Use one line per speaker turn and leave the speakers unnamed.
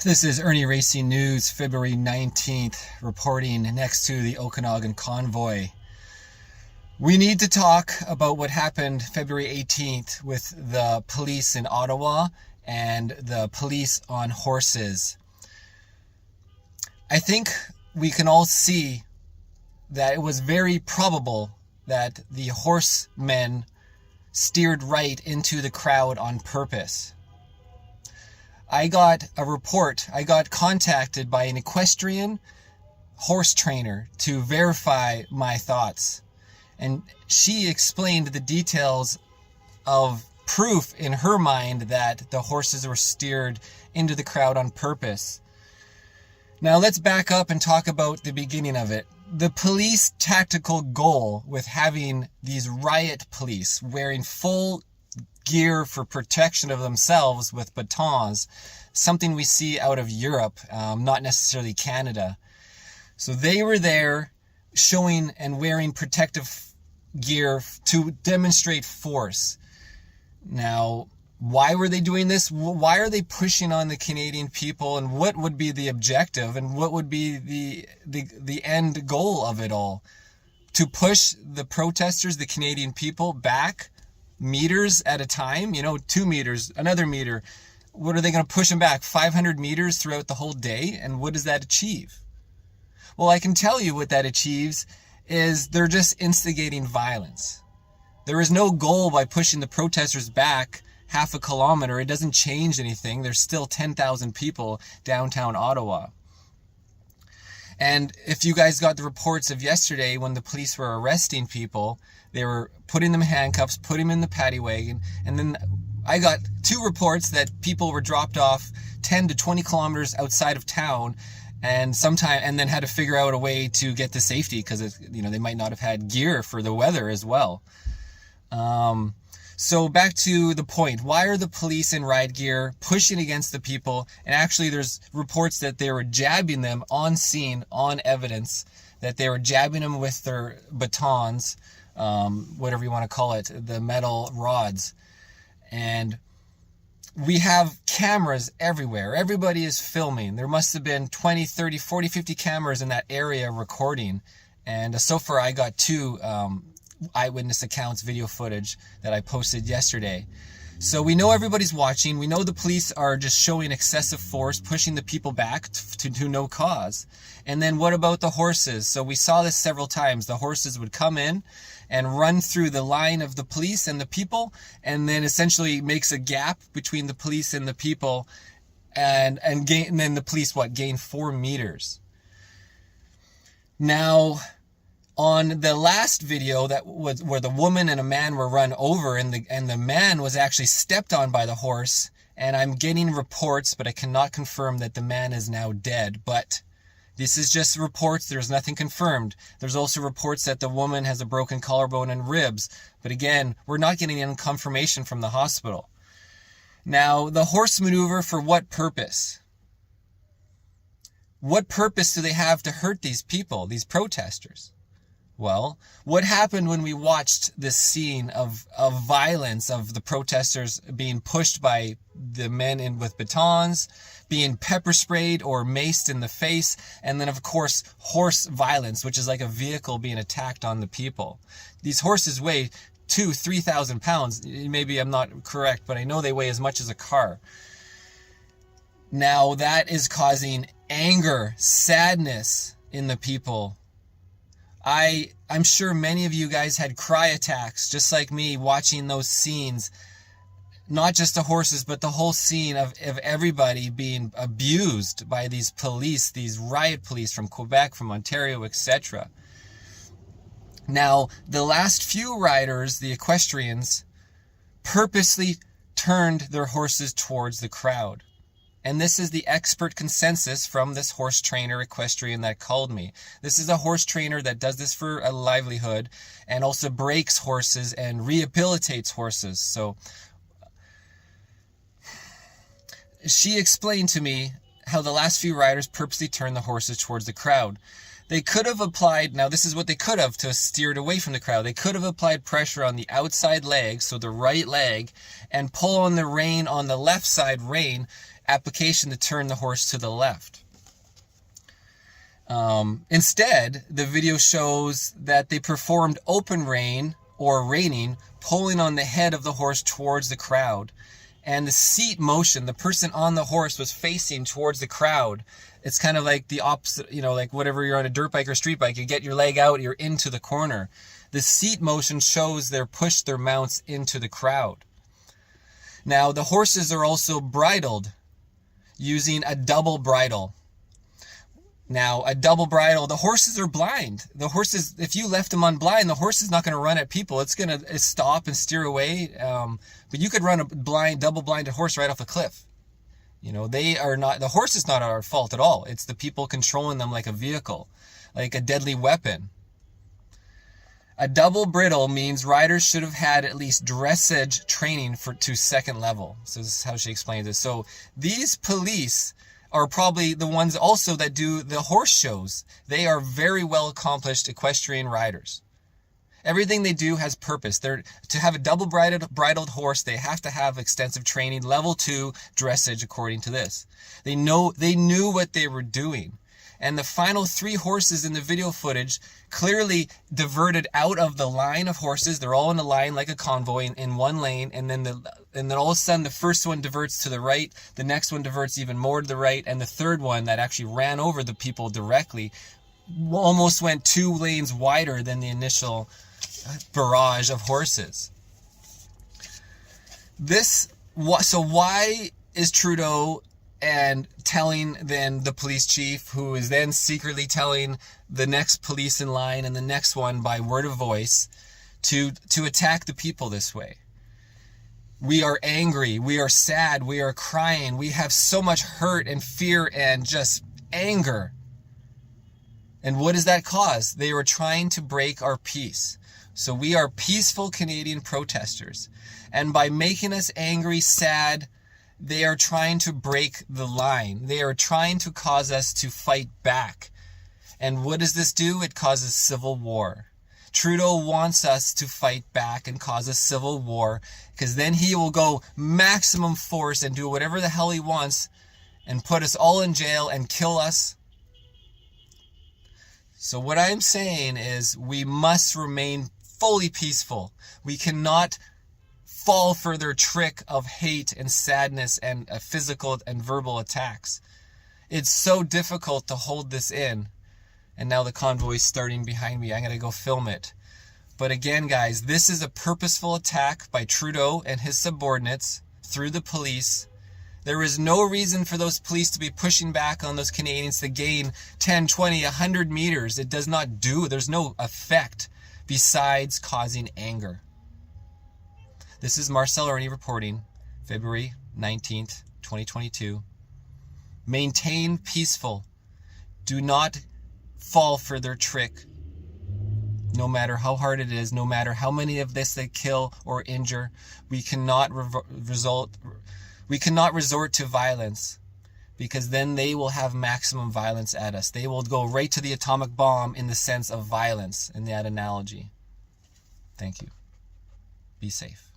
This is Ernie Racing News, February 19th, reporting next to the Okanagan convoy. We need to talk about what happened February 18th with the police in Ottawa and the police on horses. I think we can all see that it was very probable that the horsemen steered right into the crowd on purpose. I got contacted by an equestrian horse trainer to verify my thoughts. And she explained the details of proof in her mind that the horses were steered into the crowd on purpose. Now let's back up and talk about the beginning of it. The police tactical goal with having these riot police wearing full gear for protection of themselves with batons, something we see out of Europe, not necessarily Canada. So they were there showing and wearing protective gear to demonstrate force. Now, why were they doing this? Why are they pushing on the Canadian people, and what would be the objective, and what would be the end goal of it all? To push the protesters, the Canadian people, back meters at a time, 2 meters, another meter. What are they going to push them back? 500 meters throughout the whole day? And what does that achieve? Well, I can tell you what that achieves is they're just instigating violence. There is no goal by pushing the protesters back half a kilometer. It doesn't change anything. There's still 10,000 people downtown Ottawa. And if you guys got the reports of yesterday when the police were arresting people, they were putting them in handcuffs, putting them in the paddy wagon, and then I got 2 reports that people were dropped off 10 to 20 kilometers outside of town, and then had to figure out a way to get to safety because they might not have had gear for the weather as well. So back to the point, why are the police in riot gear pushing against the people? And actually there's reports that they were jabbing them on scene, on evidence, that they were jabbing them with their batons, whatever you want to call it, the metal rods. And we have cameras everywhere. Everybody is filming. There must have been 20, 30, 40, 50 cameras in that area recording. And so far I got 2 eyewitness accounts, video footage that I posted yesterday. So we know everybody's watching. We know the police are just showing excessive force, pushing the people back to no cause. And then what about the horses? So we saw this several times. The horses would come in and run through the line of the police and the people, and then essentially makes a gap between the police and the people, and then the police gain 4 meters. Now, on the last video that was where the woman and a man were run over, and the man was actually stepped on by the horse, and I'm getting reports, but I cannot confirm that the man is now dead. But this is just reports. There's nothing confirmed. There's also reports that the woman has a broken collarbone and ribs. But again, we're not getting any confirmation from the hospital. Now, the horse maneuver, for what purpose? What purpose do they have to hurt these people, these protesters? Well, what happened when we watched this scene of violence, of the protesters being pushed by the men with batons, being pepper sprayed or maced in the face, and then of course horse violence, which is like a vehicle being attacked on the people. These horses weigh 2,000-3,000 pounds. Maybe I'm not correct, but I know they weigh as much as a car. Now that is causing anger, sadness in the people. I'm sure many of you guys had cry attacks, just like me, watching those scenes. Not just the horses, but the whole scene of everybody being abused by these police, these riot police from Quebec, from Ontario, etc. Now, the last few riders, the equestrians, purposely turned their horses towards the crowd. And this is the expert consensus from this horse trainer equestrian that called me. This is a horse trainer that does this for a livelihood and also breaks horses and rehabilitates horses. So she explained to me how the last few riders purposely turned the horses towards the crowd. They could have applied, now this is what they could have to steer it away from the crowd. They could have applied pressure on the outside leg, so the right leg, and pull on the rein on the left side rein application to turn the horse to the left. Instead, the video shows that they performed open rein or reining, pulling on the head of the horse towards the crowd. And the seat motion, the person on the horse was facing towards the crowd. It's kind of like the opposite, like whatever you're on a dirt bike or street bike, you get your leg out, you're into the corner. The seat motion shows they're pushed their mounts into the crowd. Now, the horses are also bridled using a double bridle. Now, a double bridle, the horses are blind. The horses, if you left them unblind, the horse is not going to run at people. It's going to stop and steer away. But you could run a double blinded horse right off a cliff. They are not, the horse is not our fault at all. It's the people controlling them like a vehicle, like a deadly weapon. A double bridle means riders should have had at least dressage training to second level. So this is how she explains it. So these police are probably the ones also that do the horse shows. They are very well accomplished equestrian riders. Everything they do has purpose. To have a double bridled horse, they have to have extensive training, level 2 dressage according to this. They knew what they were doing. And the final 3 horses in the video footage clearly diverted out of the line of horses. They're all in a line like a convoy in one lane, and then all of a sudden the first one diverts to the right, the next one diverts even more to the right, and the third one that actually ran over the people directly almost went 2 lanes wider than the initial barrage of horses. So why is Trudeau and telling then the police chief, who is then secretly telling the next police in line and the next one by word of voice to attack the people this way? We are angry, we are sad, we are crying, we have so much hurt and fear and just anger. And what does that cause? They are trying to break our peace. So we are peaceful Canadian protesters. And by making us angry, sad, they are trying to break the line. They are trying to cause us to fight back. And what does this do? It causes civil war. Trudeau wants us to fight back and cause a civil war, because then he will go maximum force and do whatever the hell he wants and put us all in jail and kill us. So what I'm saying is we must remain fully peaceful. We cannot fall for their trick of hate and sadness and physical and verbal attacks. It's so difficult to hold this in. And now the convoy is starting behind me. I'm going to go film it. But again, guys, this is a purposeful attack by Trudeau and his subordinates through the police. There is no reason for those police to be pushing back on those Canadians to gain 10, 20, 100 meters. It does not do. There's no effect besides causing anger. This is Marcel Rein reporting, February 19th, 2022. Maintain peaceful. Do not fall for their trick. No matter how hard it is, no matter how many of this they kill or injure, we cannot resort to violence, because then they will have maximum violence at us. They will go right to the atomic bomb in the sense of violence, in that analogy. Thank you. Be safe.